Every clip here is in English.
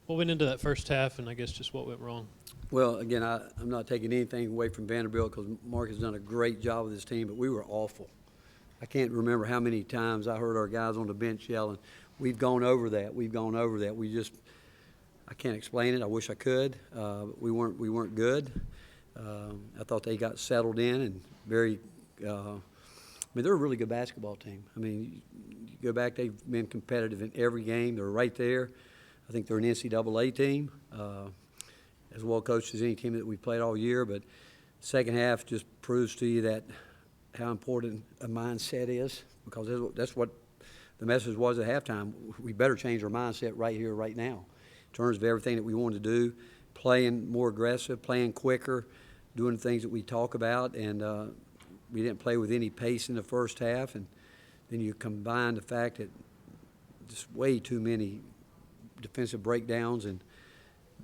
What went into that first half, and I guess just what went wrong? Well, again, I'm not taking anything away from Vanderbilt because Mark has done a great job with his team, but we were awful. I can't remember how many times I heard our guys on the bench yelling, "We've gone over that. We've gone over that." I can't explain it. I wish I could. We weren't good. I thought they got settled in and very. They're a really good basketball team. I mean, you go back, they've been competitive in every game. They're right there. I think they're an NCAA team, as well coached as any team that we've played all year. But second half just proves to you that how important a mindset is, because that's what the message was at halftime. We better change our mindset right here, right now, in terms of everything that we want to do, playing more aggressive, playing quicker, doing the things that we talk about. And we didn't play with any pace in the first half. And then you combine the fact that just way too many defensive breakdowns, and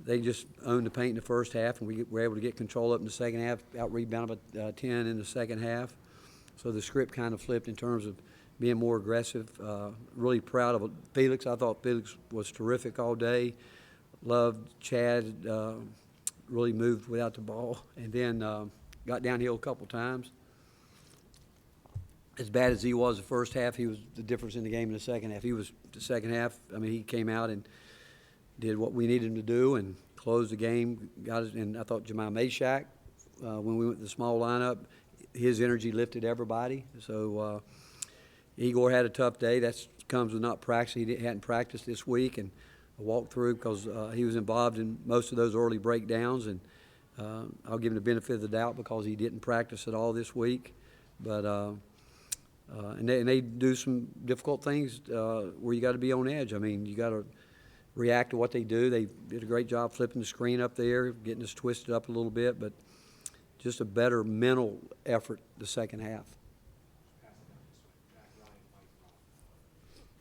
they just owned the paint in the first half, and we were able to get control up in the second half, out-rebounded by 10 in the second half. So the script kind of flipped in terms of being more aggressive. Really proud of Felix. I thought Felix was terrific all day. Loved Chad, really moved without the ball, and then got downhill a couple times. As bad as he was the first half, he was the difference in the game in the second half. He came out and did what we needed him to do and closed the game. And I thought Jemiah Mashack, when we went to the small lineup, his energy lifted everybody. So Igor had a tough day. That comes with not practicing. He hadn't practiced this week, and I walked through because he was involved in most of those early breakdowns. And I'll give him the benefit of the doubt because he didn't practice at all this week. But and they do some difficult things where you got to be on edge. I mean, you got to react to what they do. They did a great job flipping the screen up there, getting us twisted up a little bit, but just a better mental effort the second half.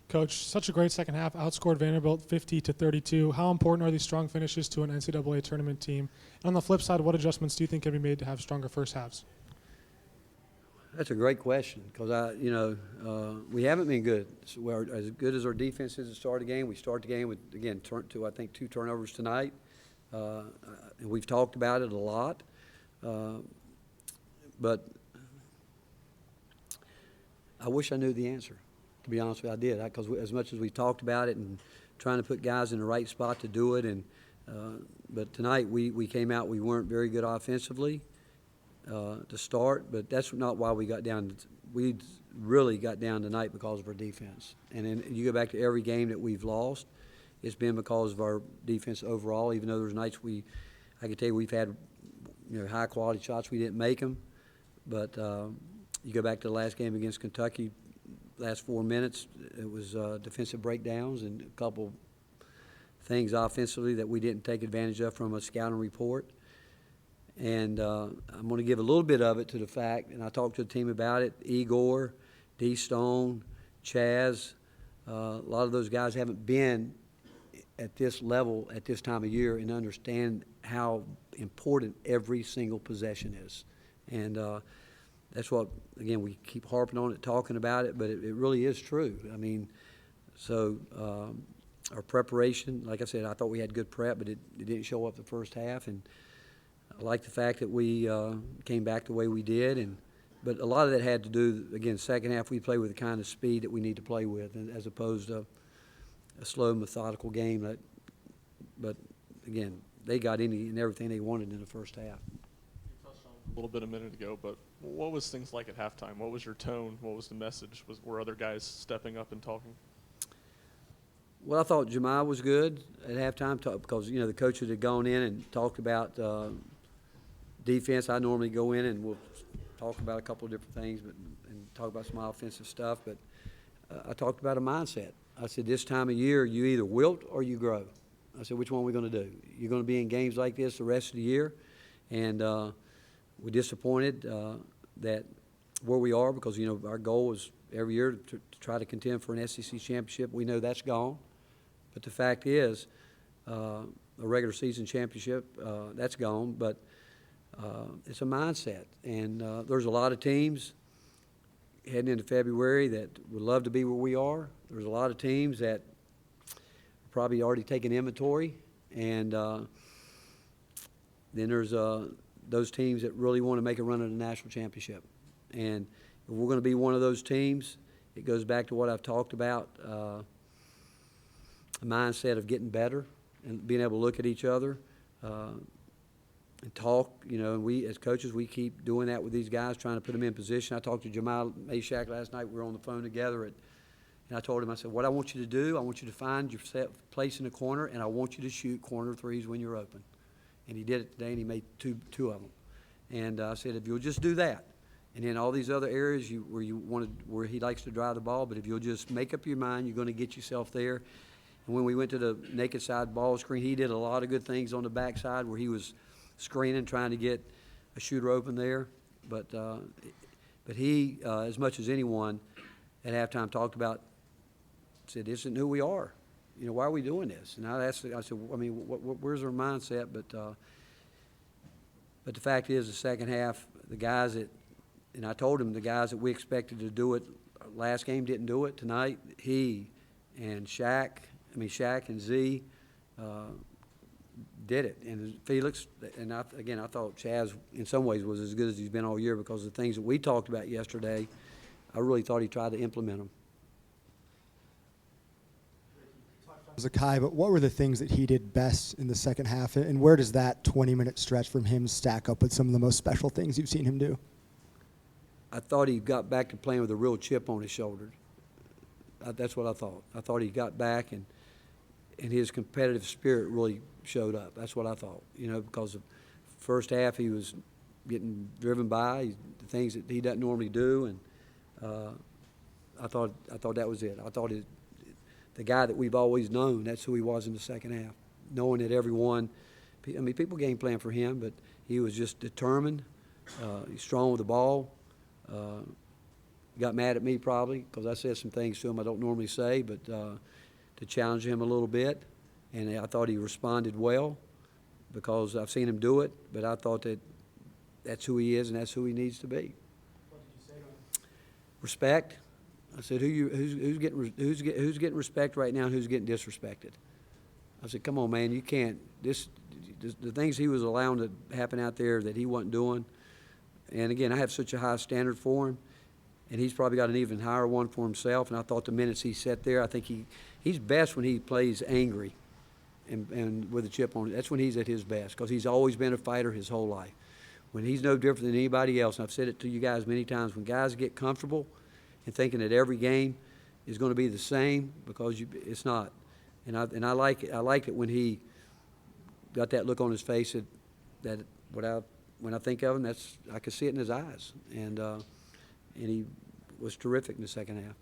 Coach, such a great second half, outscored Vanderbilt 50-32. How important are these strong finishes to an NCAA tournament team? And on the flip side, what adjustments do you think can be made to have stronger first halves? That's a great question because we haven't been good. So we're as good as our defense is to start the game. We start the game with, again, I think 2 turnovers tonight. And we've talked about it a lot. But I wish I knew the answer, to be honest with you. I did, because as much as we talked about it and trying to put guys in the right spot to do it. But tonight we came out, we weren't very good offensively. To start, but that's not why we got down. We really got down tonight because of our defense. And then you go back to every game that we've lost, it's been because of our defense overall. Even though there's nights I can tell you we've had high quality shots, we didn't make them. But you go back to the last game against Kentucky, last 4 minutes, it was defensive breakdowns and a couple things offensively that we didn't take advantage of from a scouting report. And I'm going to give a little bit of it to the fact, and I talked to the team about it, Igor, D. Stone, Chaz, a lot of those guys haven't been at this level at this time of year and understand how important every single possession is. And that's what, again, we keep harping on it, talking about it, but it really is true. I mean, so our preparation, like I said, I thought we had good prep, but it didn't show up the first half. And I like the fact that we came back the way we did, but a lot of that had to do, again, second half we play with the kind of speed that we need to play with, as opposed to a slow, methodical game. But again, they got any and everything they wanted in the first half. You touched on it a little bit a minute ago, but what was things like at halftime? What was your tone? What was the message? Were other guys stepping up and talking? Well, I thought Jemiah was good at halftime because the coaches had gone in and talked about defense. I normally go in and we'll talk about a couple of different things, and talk about some offensive stuff. But I talked about a mindset. I said, this time of year, you either wilt or you grow. I said, which one are we going to do? You're going to be in games like this the rest of the year, and we're disappointed that where we are because our goal is every year to try to contend for an SEC championship. We know that's gone, but the fact is, a regular season championship that's gone. But it's a mindset, and there's a lot of teams heading into February that would love to be where we are. There's a lot of teams that are probably already taking inventory And then there's those teams that really want to make a run at the national championship. And if we're going to be one of those teams, it goes back to what I've talked about, a mindset of getting better and being able to look at each other and talk. And we as coaches, we keep doing that with these guys, trying to put them in position. I talked to Jamal Meshack last night. We were on the phone together, and I told him, I said, what I want you to do, I want you to find your place in the corner, and I want you to shoot corner threes when you're open. And he did it today, and he made two of them. And I said, if you'll just do that, and then all these other areas where he likes to drive the ball, but if you'll just make up your mind, you're going to get yourself there. And when we went to the naked side ball screen, he did a lot of good things on the backside where he was screening, trying to get a shooter open there. But he, as much as anyone, at halftime talked about, said, this isn't who we are. Why are we doing this? And I said, I mean, where's our mindset? But the fact is, the second half, the guys that, and I told him the guys that we expected to do it last game didn't do it tonight. He and Shaq and Z did it. And Felix, and I thought Chaz in some ways was as good as he's been all year because of the things that we talked about yesterday. I really thought he tried to implement them. Zakai, but what were the things that he did best in the second half, and where does that 20-minute stretch from him stack up with some of the most special things you've seen him do? I thought he got back to playing with a real chip on his shoulder. That's what I thought. I thought he got back and his competitive spirit really showed up. That's what I thought, because the first half he was getting driven by the things that he doesn't normally do, and I thought that was it. I thought the guy that we've always known, that's who he was in the second half, knowing that everyone, people game plan for him, but he was just determined. He's strong with the ball. Got mad at me probably because I said some things to him I don't normally say, but to challenge him a little bit. And I thought he responded well because I've seen him do it, but I thought that's who he is and that's who he needs to be. What did you say to him? Respect. I said, who's getting respect right now and who's getting disrespected? I said, come on, man, you can't. The things he was allowing to happen out there that he wasn't doing. And again, I have such a high standard for him, and he's probably got an even higher one for himself. And I thought the minutes he set there, I think he's best when he plays angry and with a chip on it. That's when he's at his best because he's always been a fighter his whole life. When he's no different than anybody else, and I've said it to you guys many times, when guys get comfortable and thinking that every game is going to be the same because it's not. And I like it. I liked it when he got that look on his face that when I think of him, I could see it in his eyes, and he was terrific in the second half.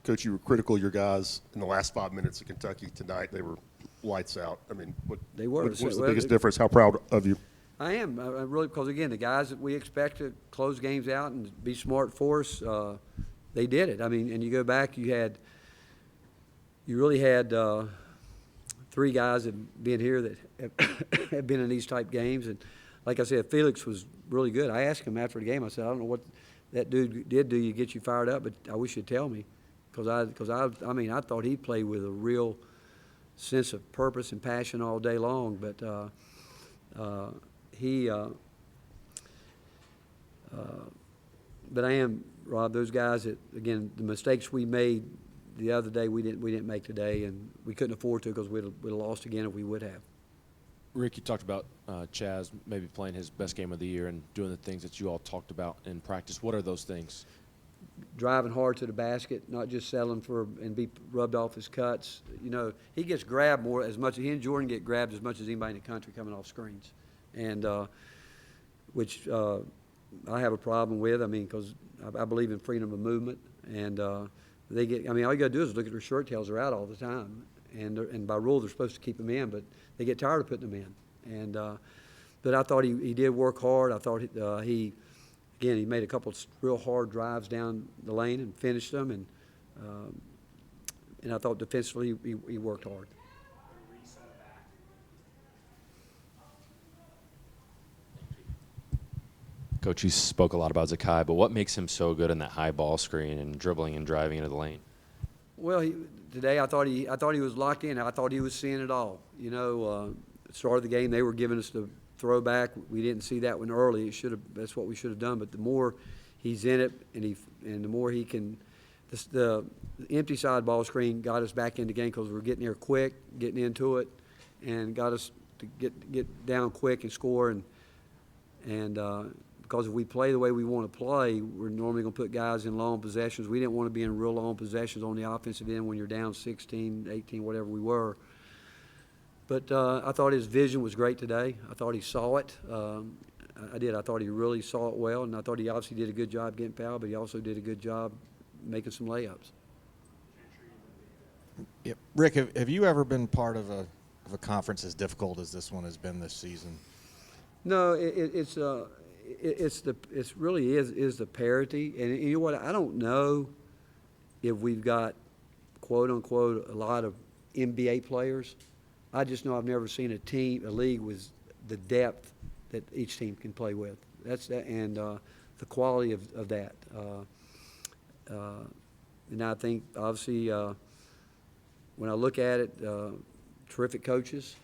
Coach, you were critical of your guys in the last 5 minutes of Kentucky tonight. They were lights out. I mean, what was the biggest difference? How proud of you? I am. I really, because again, the guys that we expect to close games out and be smart for us, they did it. I mean, and you go back, you really had 3 guys that been here that have been in these type games, and like I said, Felix was really good. I asked him after the game. I said, I don't know what that dude did to you get you fired up, but I wish you'd tell me, because I thought he played with a real sense of purpose and passion all day long, but but I am, Rob, those guys that, again, the mistakes we made the other day we didn't make today, and we couldn't afford to because we'd have lost again if we would have. Rick, you talked about Chaz maybe playing his best game of the year and doing the things that you all talked about in practice. What are those things? Driving hard to the basket, not just settling for and be rubbed off his cuts. He gets grabbed more he and Jordan get grabbed as much as anybody in the country coming off screens, and which I have a problem with. I mean, because I believe in freedom of movement, and they get. I mean, all you got to do is look at their shirt tails; they're out all the time, and by rule they're supposed to keep them in, but they get tired of putting them in. And but I thought he did work hard. I thought he made a couple real hard drives down the lane and finished them, and I thought defensively he worked hard. Coach, you spoke a lot about Zakai, but what makes him so good in that high ball screen and dribbling and driving into the lane? Well, today I thought he was locked in. I thought he was seeing it all. Start of the game, they were giving us the throwback. We didn't see that one early. That's what we should have done. But the more he's in it, and the more he can, the empty side ball screen got us back in the game because we were getting there quick, getting into it, and got us to get down quick and score. And because if we play the way we want to play, we're normally going to put guys in long possessions. We didn't want to be in real long possessions on the offensive end when you're down 16, 18, whatever we were. But I thought his vision was great today. I thought he saw it. I did. I thought he really saw it well, and I thought he obviously did a good job getting fouled, but he also did a good job making some layups. Yep. Rick, have you ever been part of a conference as difficult as this one has been this season? No, it's really is the parity, and you know what? I don't know if we've got quote unquote a lot of NBA players. I just know I've never seen a league with the depth that each team can play with. That's that, and the quality of that. And I think obviously when I look at it, terrific coaches.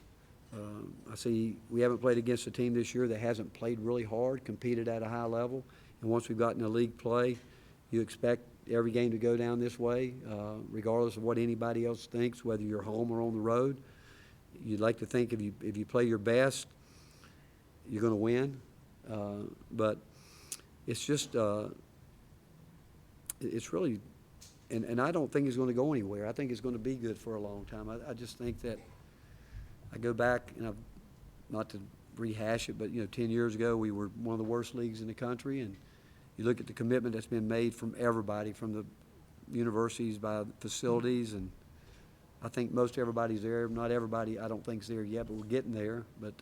I see we haven't played against a team this year that hasn't played really hard, competed at a high level. And once we've gotten a league play, you expect every game to go down this way, regardless of what anybody else thinks, whether you're home or on the road. You'd like to think if you play your best, you're going to win. But it's just it's really, and I don't think it's going to go anywhere. I think it's going to be good for a long time. I just think that I go back, and not to rehash it, but 10 years ago we were one of the worst leagues in the country, and you look at the commitment that's been made from everybody, from the universities, by facilities, and I think most everybody's there. Not everybody, I don't think, is there yet, but we're getting there. But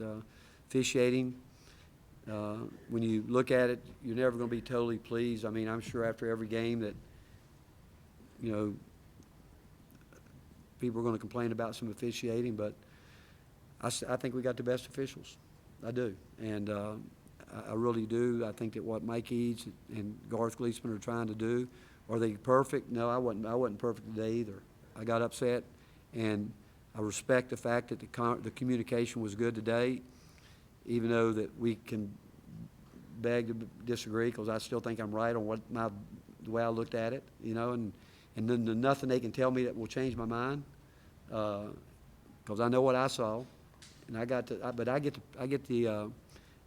officiating, when you look at it, you're never going to be totally pleased. I mean, I'm sure after every game that, people are going to complain about some officiating, but I think we got the best officials. I do. And I really do. I think that what Mike Eads and Garth Gleason are trying to do, are they perfect? No, I wasn't perfect today either. I got upset, and I respect the fact that the communication was good today, even though that we can beg to disagree, because I still think I'm right on the way I looked at it, and then there's nothing they can tell me that will change my mind, because I know what I saw, and I get the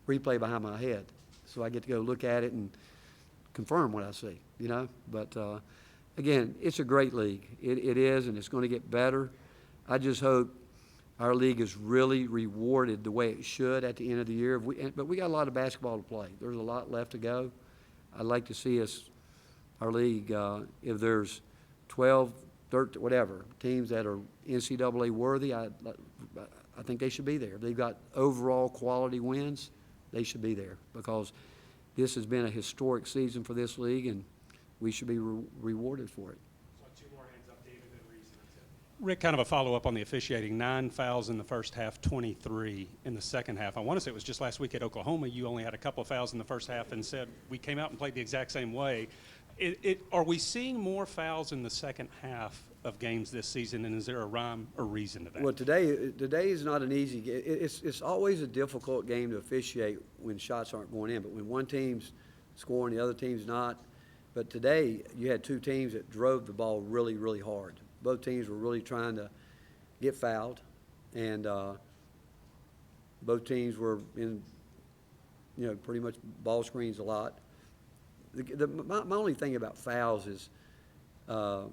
replay behind my head, so I get to go look at it and confirm what I see, But again, it's a great league. It is, and it's going to get better. I just hope our league is really rewarded the way it should at the end of the year. But we got a lot of basketball to play. There's a lot left to go. I'd like to see our league, if there's 12, 13, whatever, teams that are NCAA worthy, I think they should be there. If they've got overall quality wins, they should be there, because this has been a historic season for this league, and we should be rewarded for it. Rick, kind of a follow-up on the officiating. 9 fouls in the first half, 23 in the second half. I want to say it was just last week at Oklahoma. You only had a couple of fouls in the first half and said we came out and played the exact same way. Are we seeing more fouls in the second half of games this season, and is there a rhyme or reason to that? Well, today is not an easy game. It's always a difficult game to officiate when shots aren't going in, but when one team's scoring, the other team's not. But today you had two teams that drove the ball really, really hard. Both teams were really trying to get fouled, and both teams were in, pretty much ball screens a lot. My only thing about fouls is I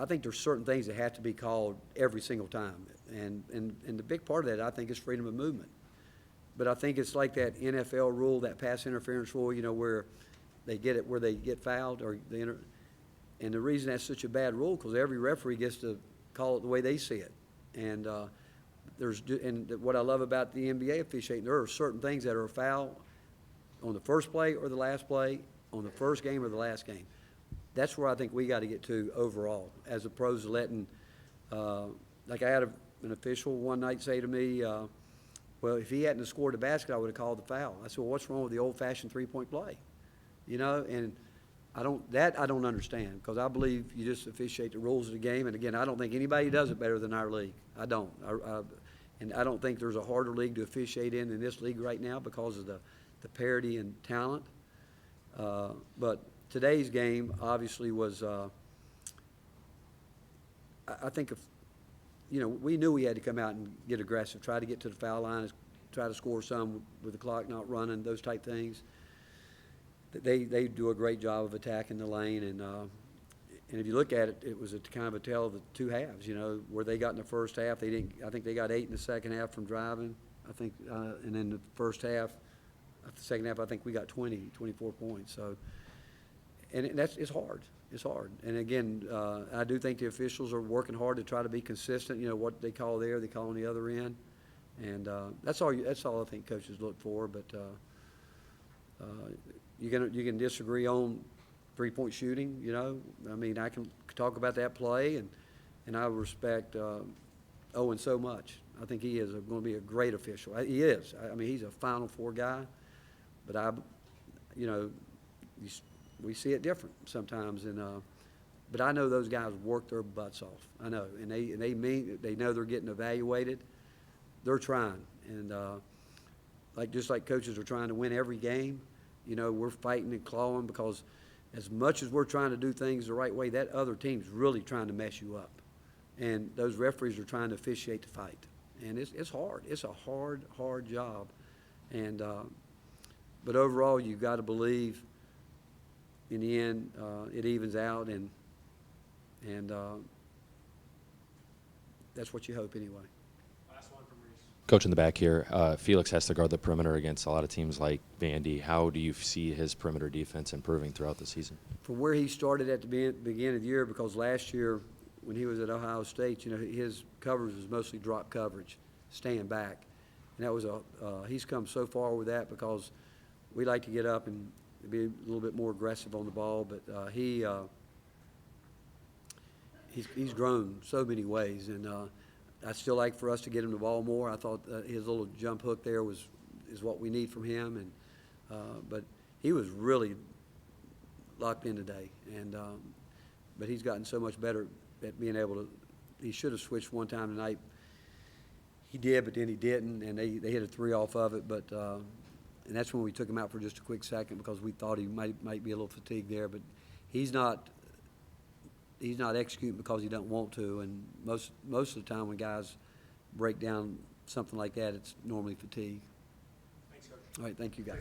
think there's certain things that have to be called every single time, and the big part of that, I think, is freedom of movement. But I think it's like that NFL rule, that pass interference rule, where they get it where they get fouled, or and the reason that's such a bad rule, because every referee gets to call it the way they see it. And what I love about the NBA officiating, there are certain things that are a foul on the first play or the last play, on the first game or the last game. That's where I think we got to get to overall, as opposed to letting, like I had an official one night say to me, well, if he hadn't scored the basket, I would have called the foul. I said, well, what's wrong with the old-fashioned three-point play? And I don't understand, because I believe you just officiate the rules of the game, and again, I don't think anybody does it better than our league. I don't. And I don't think there's a harder league to officiate in this league right now because of the parity and talent. But today's game obviously was, I think, we knew we had to come out and get aggressive, try to get to the foul line, try to score some with the clock not running, those type things. They do a great job of attacking the lane, and if you look at it, it was kind of a tale of the two halves. Where they got in the first half, they didn't. I think they got 8 in the second half from driving. I think, and then the first half, the second half, I think we got 24 points. So, and it's hard. It's hard. And again, I do think the officials are working hard to try to be consistent. What they call there, they call on the other end, and that's all I think coaches look for. But you can disagree on three-point shooting. I mean, I can talk about that play, and I respect Owen so much. I think he is going to be a great official. He is. I mean, he's a Final Four guy, but we see it different sometimes. And but I know those guys work their butts off. I know, and they know they're getting evaluated. They're trying, and just like coaches are trying to win every game. We're fighting and clawing, because as much as we're trying to do things the right way, that other team's really trying to mess you up. And those referees are trying to officiate the fight. And it's hard. It's a hard job. And but overall, you've got to believe in the end it evens out, and that's what you hope anyway. Coach in the back here, Felix has to guard the perimeter against a lot of teams like Vandy. How do you see his perimeter defense improving throughout the season? From where he started at the beginning of the year, because last year when he was at Ohio State, his coverage was mostly drop coverage, staying back. And that was he's come so far with that, because we like to get up and be a little bit more aggressive on the ball. But he's grown so many ways, and I still like for us to get him the ball more. I thought his little jump hook there is what we need from him, and but he was really locked in today, and but he's gotten so much better at being able to. He should have switched one time tonight. He did, but then he didn't, and they hit a 3 off of it. But and that's when we took him out for just a quick second, because we thought he might be a little fatigued there, but he's not. He's not executing because he doesn't want to, and most of the time when guys break down something like that, it's normally fatigue. Thanks, Coach. All right, thank you, guys.